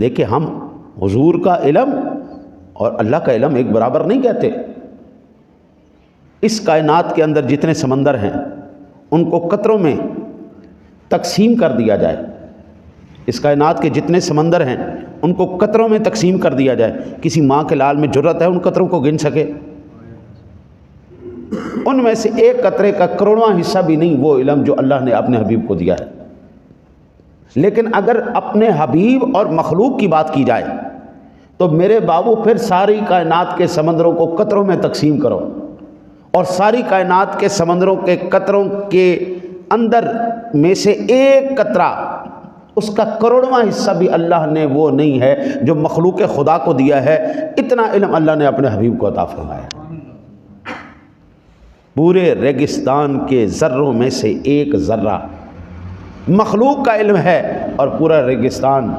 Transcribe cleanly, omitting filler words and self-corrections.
دیکھیں ہم حضور کا علم اور اللہ کا علم ایک برابر نہیں کہتے۔ اس کائنات کے اندر جتنے سمندر ہیں ان کو قطروں میں تقسیم کر دیا جائے، اس کائنات کے جتنے سمندر ہیں ان کو قطروں میں تقسیم کر دیا جائے، کسی ماں کے لال میں جرأت ہے ان قطروں کو گن سکے؟ ان میں سے ایک قطرے کا کروڑواں حصہ بھی نہیں وہ علم جو اللہ نے اپنے حبیب کو دیا ہے۔ لیکن اگر اپنے حبیب اور مخلوق کی بات کی جائے تو میرے بابو پھر ساری کائنات کے سمندروں کو قطروں میں تقسیم کرو، اور ساری کائنات کے سمندروں کے قطروں کے اندر میں سے ایک قطرہ اس کا کروڑواں حصہ بھی اللہ نے وہ نہیں ہے جو مخلوق خدا کو دیا ہے۔ اتنا علم اللہ نے اپنے حبیب کو عطا فرمایا۔ پورے ریگستان کے ذروں میں سے ایک ذرہ مخلوق کا علم ہے، اور پورا ریگستان